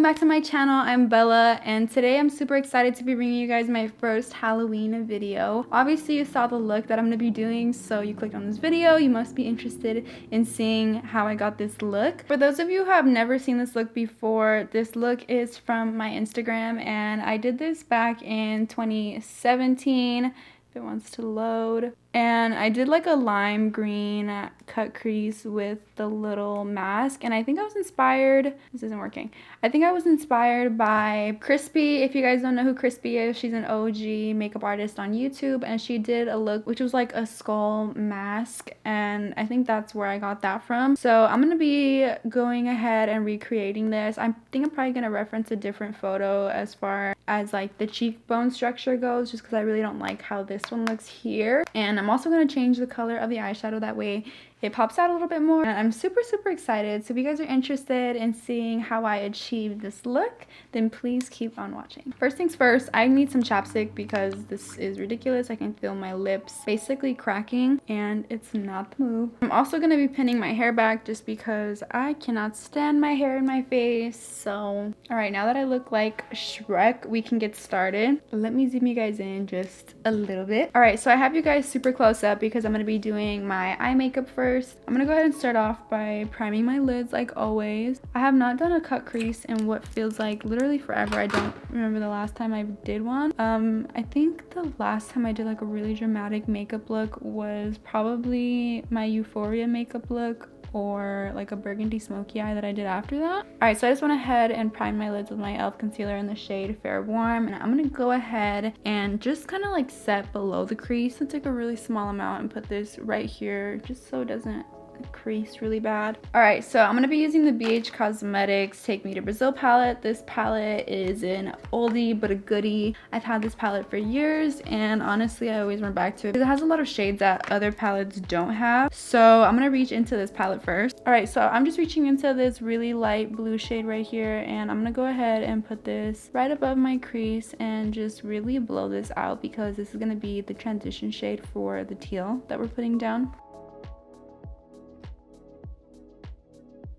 back to my channel. I'm Bella, and today I'm super excited to be bringing you guys my first Halloween video. Obviously you saw the look that I'm gonna be doing, so you clicked on this video. You must be interested in seeing how I got this look. For those of you who have never seen this look before, this look is from my Instagram, and I did this back in 2017. If it wants to load. And I did like a lime green cut crease with the little mask, and I think I was inspired, this isn't working, I think I was inspired by Crispy. If you guys don't know who Crispy is, she's an OG makeup artist on YouTube, and she did a look which was like a skull mask, and I think that's where I got that from. So I'm gonna be going ahead and recreating this. I think I'm probably gonna reference a different photo as far as like the cheekbone structure goes, just because I really don't like how this one looks here. And I'm also going to change the color of the eyeshadow, that way it pops out a little bit more. And I'm super excited. So if you guys are interested in seeing how I achieved this look, then please keep on watching. First things first, I need some chapstick because this is ridiculous. I can feel my lips basically cracking and it's not the move. I'm also going to be pinning my hair back just because I cannot stand my hair in my face. So alright, now that I look like Shrek, we can get started. Let me zoom you guys in just a little bit. Alright, so I have you guys super close up because I'm going to be doing my eye makeup first. I'm going to go ahead and start off by priming my lids like always. I have not done a cut crease in what feels like literally forever. I don't remember the last time I did one. I think the last time I did like a really dramatic makeup look was probably my Euphoria makeup look, or like a burgundy smoky eye that I did after that. Alright, so I just went ahead and primed my lids with my e.l.f. concealer in the shade Fair Warm, and I'm gonna go ahead and just kind of like set below the crease and take a really small amount and put this right here just so it doesn't crease really bad. Alright, so I'm gonna be using the BH Cosmetics Take Me to Brazil palette. This palette is an oldie but a goodie. I've had this palette for years, and honestly I always run back to it because it has a lot of shades that other palettes don't have. So I'm gonna reach into this palette first. Alright, so I'm just reaching into this really light blue shade right here, and I'm gonna go ahead and put this right above my crease and just really blow this out because this is gonna be the transition shade for the teal that we're putting down.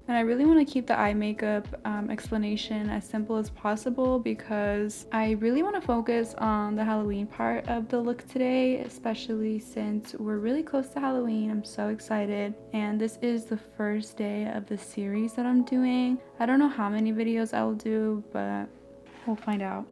And I really want to keep the eye makeup explanation as simple as possible because I really want to focus on the Halloween part of the look today, especially since we're really close to Halloween. I'm so excited, and this is the first day of the series that I'm doing. I don't know how many videos I will do, but we'll find out.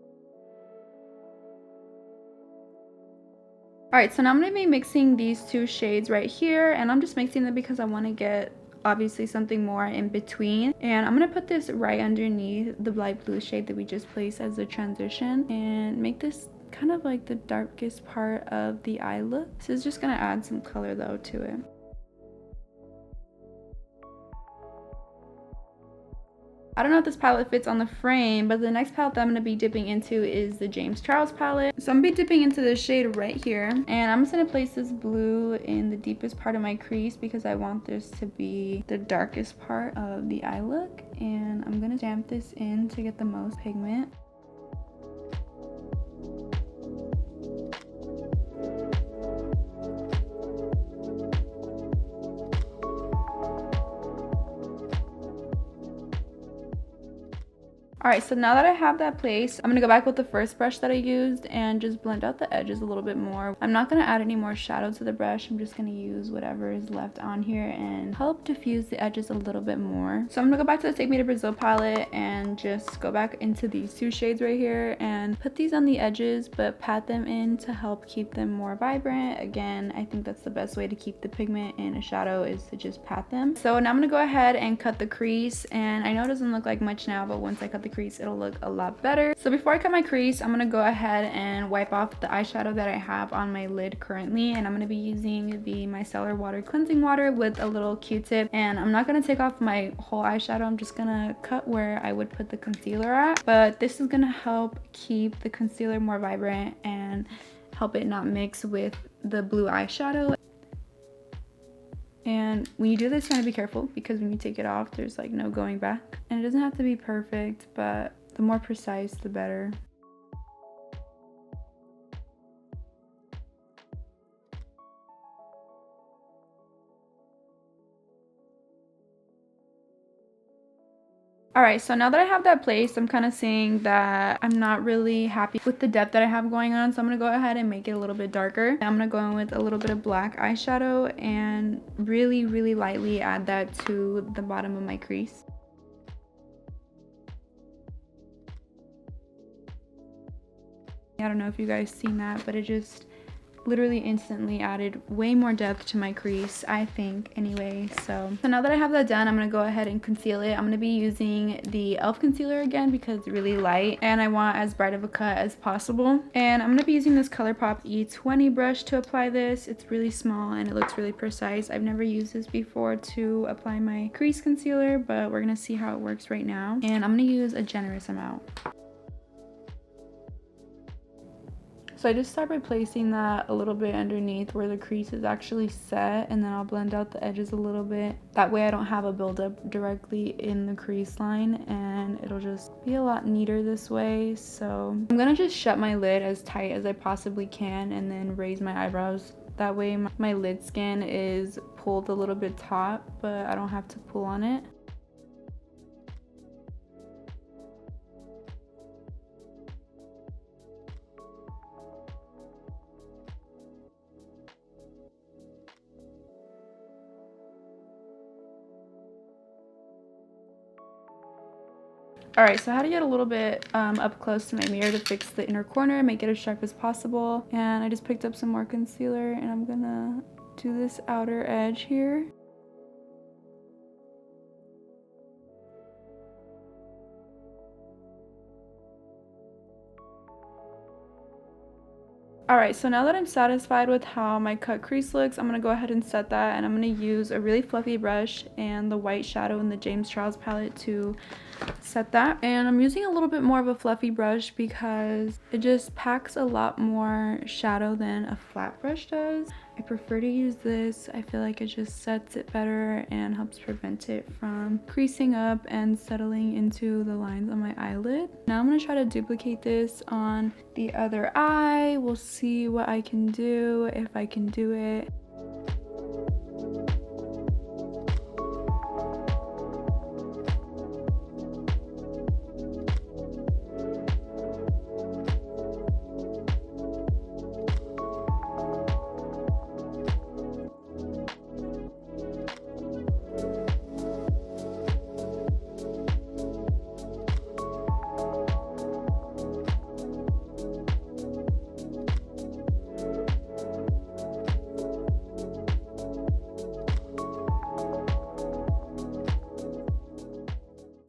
Alright, so now I'm going to be mixing these two shades right here, and I'm just mixing them because I want to get obviously something more in between, and I'm gonna put this right underneath the light blue shade that we just placed as a transition and make this kind of like the darkest part of the eye look. This is just gonna add some color though to it. I don't know if this palette fits on the frame, but the next palette that I'm going to be dipping into is the James Charles palette. So I'm going to be dipping into this shade right here, and I'm just going to place this blue in the deepest part of my crease because I want this to be the darkest part of the eye look, and I'm going to damp this in to get the most pigment. Alright, so now that I have that placed, I'm going to go back with the first brush that I used and just blend out the edges a little bit more. I'm not going to add any more shadow to the brush. I'm just going to use whatever is left on here and help diffuse the edges a little bit more. So I'm going to go back to the Take Me to Brazil palette and just go back into these two shades right here and put these on the edges, but pat them in to help keep them more vibrant. Again, I think that's the best way to keep the pigment in a shadow, is to just pat them. So now I'm going to go ahead and cut the crease, and I know it doesn't look like much now, but once I cut the crease it'll look a lot better. So before I cut my crease, I'm gonna go ahead and wipe off the eyeshadow that I have on my lid currently, and I'm gonna be using the micellar water cleansing water with a little Q-tip, and I'm not gonna take off my whole eyeshadow. I'm just gonna cut where I would put the concealer at, but this is gonna help keep the concealer more vibrant and help it not mix with the blue eyeshadow. And when you do this, you want to be careful because when you take it off, there's like no going back. And it doesn't have to be perfect, but the more precise, the better. Alright, so now that I have that placed, I'm kind of seeing that I'm not really happy with the depth that I have going on. So I'm going to go ahead and make it a little bit darker. I'm going to go in with a little bit of black eyeshadow and really, really lightly add that to the bottom of my crease. I don't know if you guys seen that, but it just literally instantly added way more depth to my crease, I think, anyway. So now that I have that done, I'm gonna go ahead and conceal it. I'm gonna be using the e.l.f. concealer again because it's really light and I want as bright of a cut as possible. And I'm gonna be using this ColourPop E20 brush to apply this. It's really small and it looks really precise. I've never used this before to apply my crease concealer, but we're gonna see how it works right now. And I'm gonna use a generous amount. So I just start by placing that a little bit underneath where the crease is actually set, and then I'll blend out the edges a little bit. That way I don't have a buildup directly in the crease line, and it'll just be a lot neater this way. So I'm gonna just shut my lid as tight as I possibly can and then raise my eyebrows. That way my lid skin is pulled a little bit taut, but I don't have to pull on it. Alright, so I had to get a little bit up close to my mirror to fix the inner corner, make it as sharp as possible. And I just picked up some more concealer and I'm gonna do this outer edge here. Alright, so now that I'm satisfied with how my cut crease looks, I'm going to go ahead and set that, and I'm going to use a really fluffy brush and the white shadow in the James Charles palette to set that. And I'm using a little bit more of a fluffy brush because it just packs a lot more shadow than a flat brush does. I prefer to use this. I feel like it just sets it better and helps prevent it from creasing up and settling into the lines on my eyelid. Now I'm going to try to duplicate this on the other eye. We'll see what I can do, if I can do it.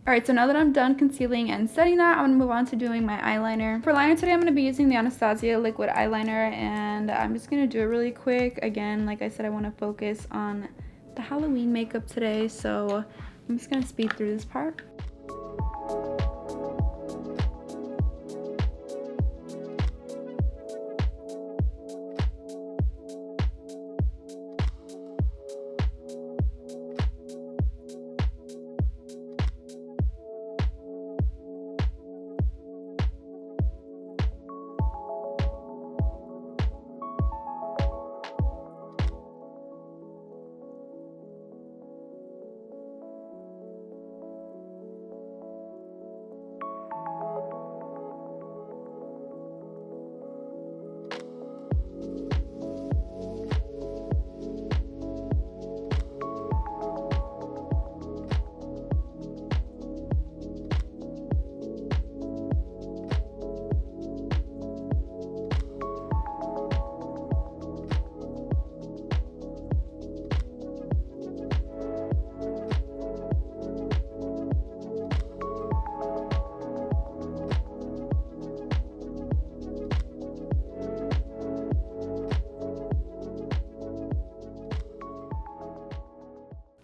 Alright, so now that I'm done concealing and setting that, I'm going to move on to doing my eyeliner. For liner today, I'm going to be using the Anastasia liquid eyeliner, and I'm just going to do it really quick. Again, like I said, I want to focus on the Halloween makeup today, so I'm just going to speed through this part.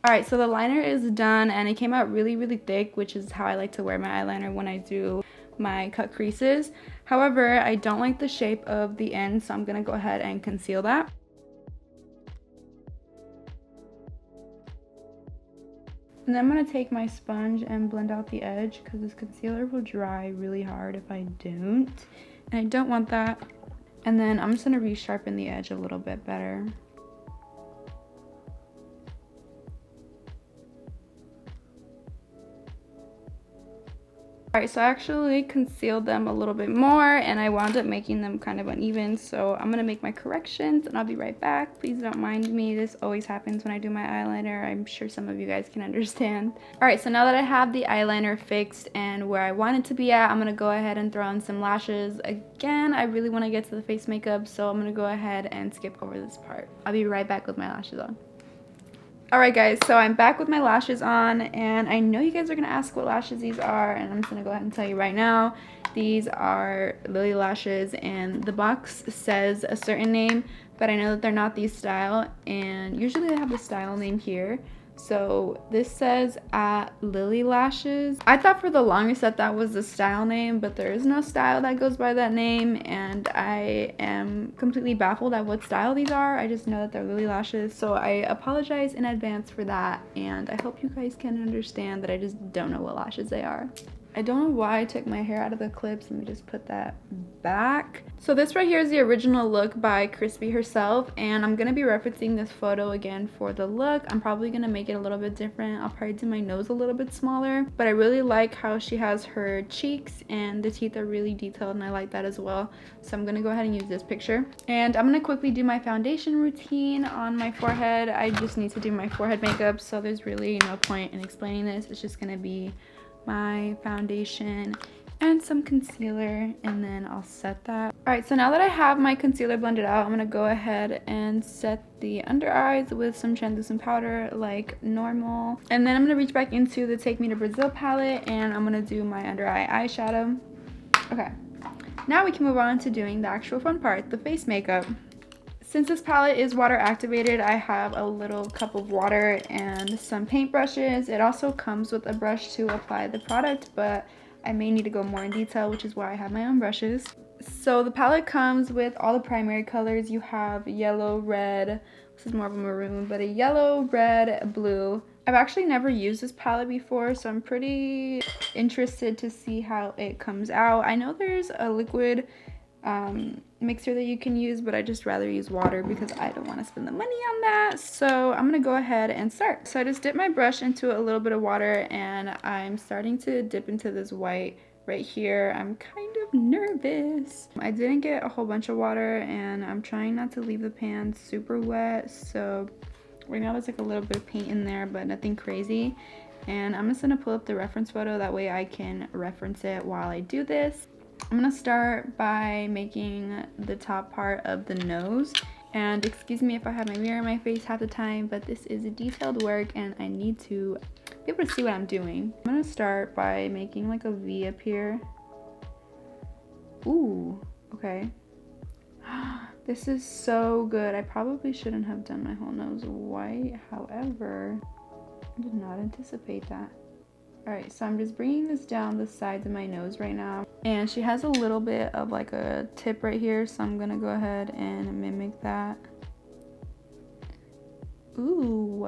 Alright, so the liner is done and it came out really, really thick, which is how I like to wear my eyeliner when I do my cut creases. However, I don't like the shape of the end, so I'm going to go ahead and conceal that. And then I'm going to take my sponge and blend out the edge because this concealer will dry really hard if I don't. And I don't want that. And then I'm just going to resharpen the edge a little bit better. Alright, so I actually concealed them a little bit more and I wound up making them kind of uneven. So I'm going to make my corrections and I'll be right back. Please don't mind me. This always happens when I do my eyeliner. I'm sure some of you guys can understand. Alright, so now that I have the eyeliner fixed and where I want it to be at, I'm going to go ahead and throw on some lashes. Again, I really want to get to the face makeup, so I'm going to go ahead and skip over this part. I'll be right back with my lashes on. Alright guys, so I'm back with my lashes on, and I know you guys are going to ask what lashes these are, and I'm just going to go ahead and tell you right now. These are Lily lashes, and the box says a certain name, but I know that they're not these style, and usually they have the style name here. So this says at Lily Lashes. I thought for the longest that that was the style name, but there is no style that goes by that name, and I am completely baffled at what style these are. I just know that they're Lily Lashes, so I apologize in advance for that, and I hope you guys can understand that I just don't know what lashes they are. I don't know why I took my hair out of the clips. Let me just put that back. So this right here is the original look by Crispy herself, and I'm going to be referencing this photo again for the look. I'm probably going to make it a little bit different. I'll probably do my nose a little bit smaller, but I really like how she has her cheeks and the teeth are really detailed, and I like that as well. So I'm going to go ahead and use this picture. And I'm going to quickly do my foundation routine on my forehead. I just need to do my forehead makeup, so there's really no point in explaining this. It's just going to be my foundation and some concealer, and then I'll set that. Alright, so now that I have my concealer blended out, I'm gonna go ahead and set the under eyes with some translucent powder like normal, and then I'm gonna reach back into the Take Me to Brazil palette and I'm gonna do my under eye eyeshadow. Okay, now we can move on to doing the actual fun part, the face makeup. Since this palette is water activated, I have a little cup of water and some paint brushes. It also comes with a brush to apply the product, but I may need to go more in detail, which is why I have my own brushes. So the palette comes with all the primary colors. You have yellow, red, this is more of a maroon, but a yellow, red, blue. I've actually never used this palette before, so I'm pretty interested to see how it comes out. I know there's a liquid mixer that you can use, but I just rather use water because I don't want to spend the money on that. So I'm gonna go ahead and start. So I just dip my brush into a little bit of water and I'm starting to dip into this white right here. I'm kind of nervous. I didn't get a whole bunch of water and I'm trying not to leave the pan super wet, so right now there's like a little bit of paint in there, but nothing crazy. And I'm just gonna pull up the reference photo, that way I can reference it while I do this. I'm gonna start by making the top part of the nose, and excuse me if I have my mirror in my face half the time, but this is a detailed work and I need to be able to see what I'm doing. I'm gonna start by making like a V up here. Ooh, okay. This is so good. I probably shouldn't have done my whole nose white, however, I did not anticipate that. Alright, so I'm just bringing this down the sides of my nose right now. And she has a little bit of like a tip right here, so I'm gonna go ahead and mimic that. Ooh.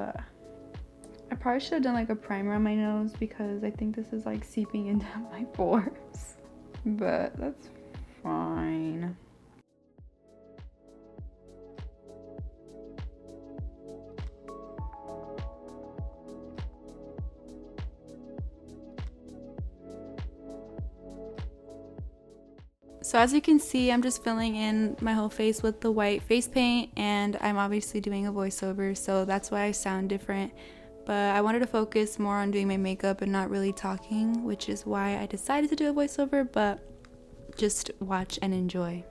I probably should have done like a primer on my nose because I think this is like seeping into my pores. But that's fine. So as you can see, I'm just filling in my whole face with the white face paint, and I'm obviously doing a voiceover, so that's why I sound different. But I wanted to focus more on doing my makeup and not really talking, which is why I decided to do a voiceover, but just watch and enjoy.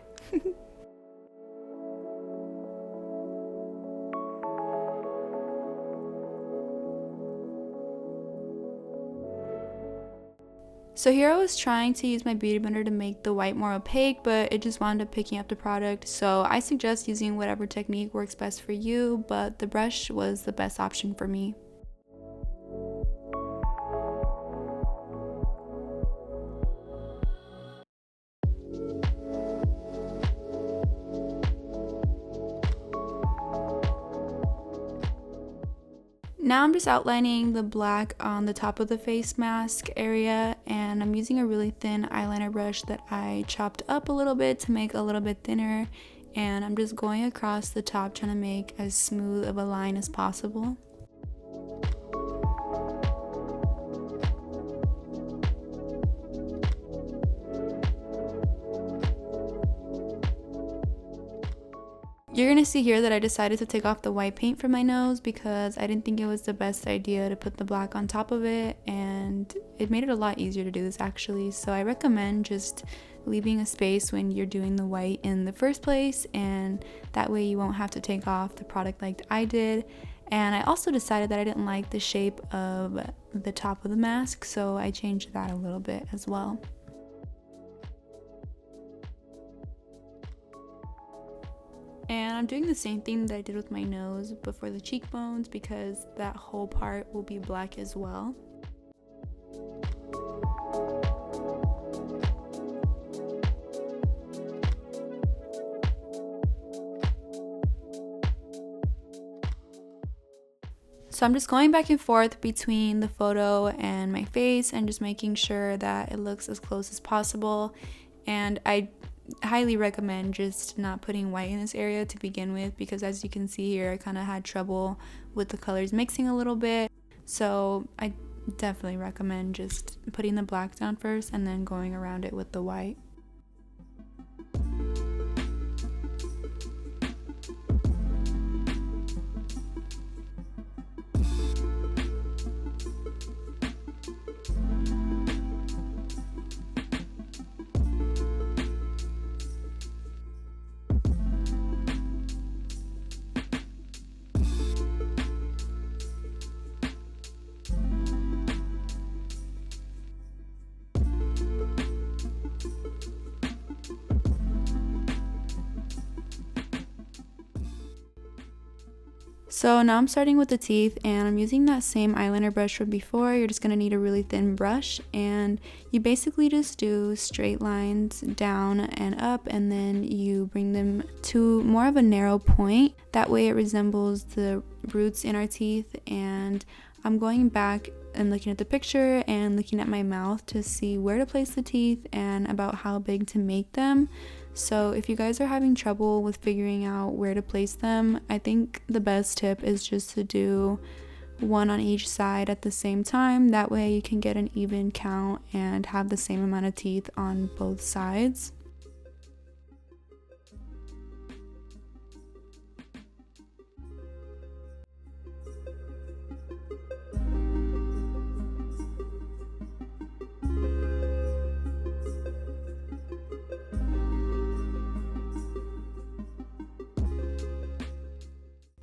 So here I was trying to use my beauty blender to make the white more opaque, but it just wound up picking up the product. So I suggest using whatever technique works best for you, but the brush was the best option for me. Now I'm just outlining the black on the top of the face mask area, and I'm using a really thin eyeliner brush that I chopped up a little bit to make a little bit thinner, and I'm just going across the top trying to make as smooth of a line as possible. You're gonna see here that I decided to take off the white paint from my nose because I didn't think it was the best idea to put the black on top of it, and it made it a lot easier to do this actually. So I recommend just leaving a space when you're doing the white in the first place, and that way you won't have to take off the product like I did. And I also decided that I didn't like the shape of the top of the mask, so I changed that a little bit as well. And I'm doing the same thing that I did with my nose, but for the cheekbones, because that whole part will be black as well. So I'm just going back and forth between the photo and my face and just making sure that it looks as close as possible. And I highly recommend just not putting white in this area to begin with, because as you can see here, I kind of had trouble with the colors mixing a little bit. So I definitely recommend just putting the black down first and then going around it with the white. So now I'm starting with the teeth, and I'm using that same eyeliner brush from before. You're just going to need a really thin brush, and you basically just do straight lines down and up, and then you bring them to more of a narrow point. That way it resembles the roots in our teeth. And I'm going back and looking at the picture and looking at my mouth to see where to place the teeth and about how big to make them. So if you guys are having trouble with figuring out where to place them, I think the best tip is just to do one on each side at the same time. That way you can get an even count and have the same amount of teeth on both sides.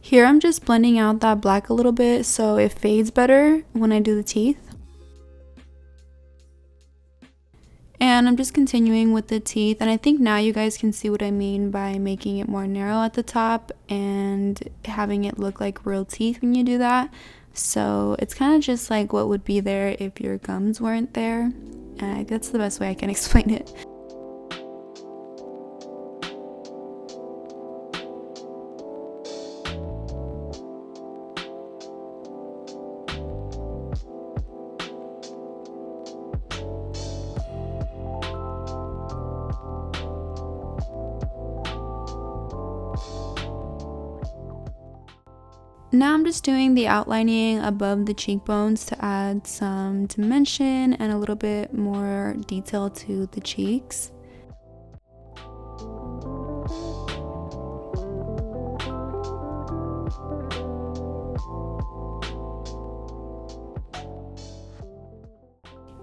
Here I'm just blending out that black a little bit so it fades better when I do the teeth. And I'm just continuing with the teeth, and I think now you guys can see what I mean by making it more narrow at the top and having it look like real teeth when you do that. So it's kind of just like what would be there if your gums weren't there. And that's the best way I can explain it. Now I'm just doing the outlining above the cheekbones to add some dimension and a little bit more detail to the cheeks.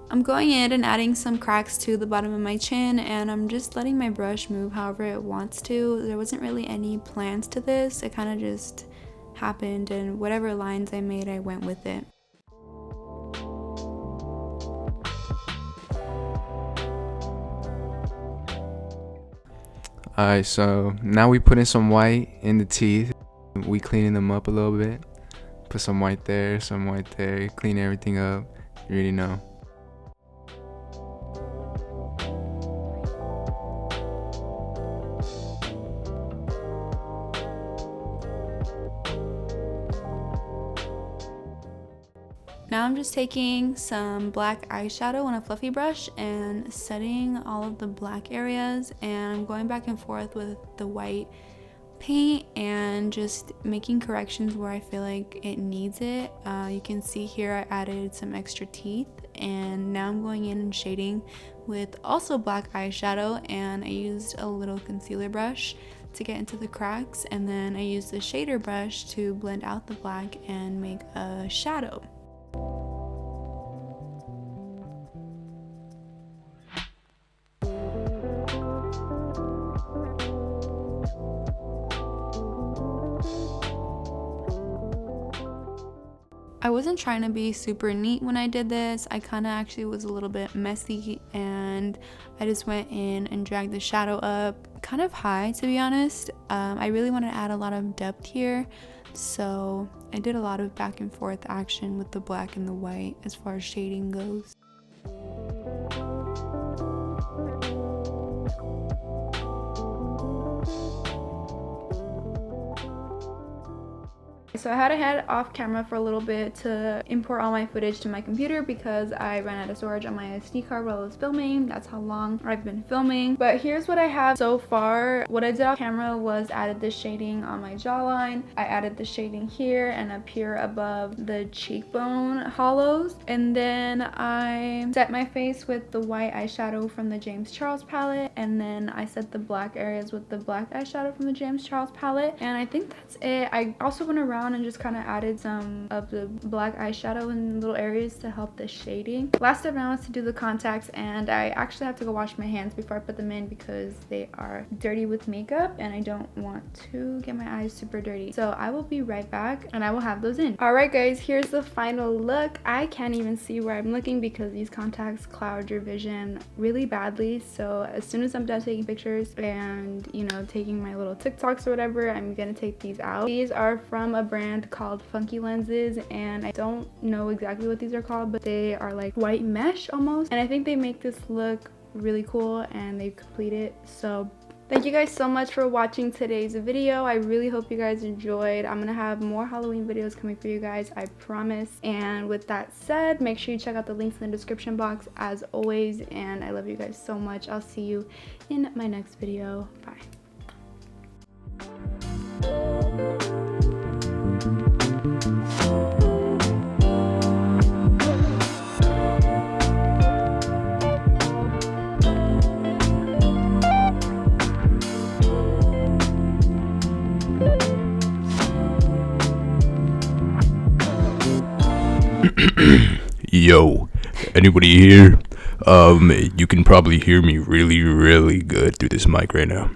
I'm going in and adding some cracks to the bottom of my chin, and I'm just letting my brush move however it wants to. There wasn't really any plans to this, it kind of just happened, and whatever lines I made, I went with it. Alright, so now we put in some white in the teeth. We cleaning them up a little bit. Put some white there, clean everything up. You already know. Now I'm just taking some black eyeshadow on a fluffy brush and setting all of the black areas, and I'm going back and forth with the white paint and just making corrections where I feel like it needs it. You can see here I added some extra teeth, and now I'm going in and shading with also black eyeshadow, and I used a little concealer brush to get into the cracks, and then I use the shader brush to blend out the black and make a shadow. I wasn't trying to be super neat when I did this. I kind of actually was a little bit messy, and I just went in and dragged the shadow up kind of high, to be honest. I really want to add a lot of depth here, so I did a lot of back and forth action with the black and the white as far as shading goes. So I had to head off camera for a little bit to import all my footage to my computer because I ran out of storage on my SD card while I was filming. That's how long I've been filming. But here's what I have so far. What I did off camera was added the shading on my jawline. I added the shading here and up here above the cheekbone hollows. And then I set my face with the white eyeshadow from the James Charles palette. And then I set the black areas with the black eyeshadow from the James Charles palette. And I think that's it. I also went around and just kind of added some of the black eyeshadow in little areas to help the shading. Last step now is to do the contacts, and I actually have to go wash my hands before I put them in because they are dirty with makeup and I don't want to get my eyes super dirty. So I will be right back and I will have those in. Alright guys, here's the final look. I can't even see where I'm looking because these contacts cloud your vision really badly. So as soon as I'm done taking pictures and, you know, taking my little TikToks or whatever, I'm gonna take these out. These are from a brand called Funky Lenses, and I don't know exactly what these are called, but they are like white mesh almost, and I think they make this look really cool and they complete it. So thank you guys so much for watching today's video. I really hope you guys enjoyed. I'm gonna have more Halloween videos coming for you guys, I promise. And with that said, make sure you check out the links in the description box as always, and I love you guys so much. I'll see you in my next video. Bye. Yo, anybody here? You can probably hear me really good through this mic right now.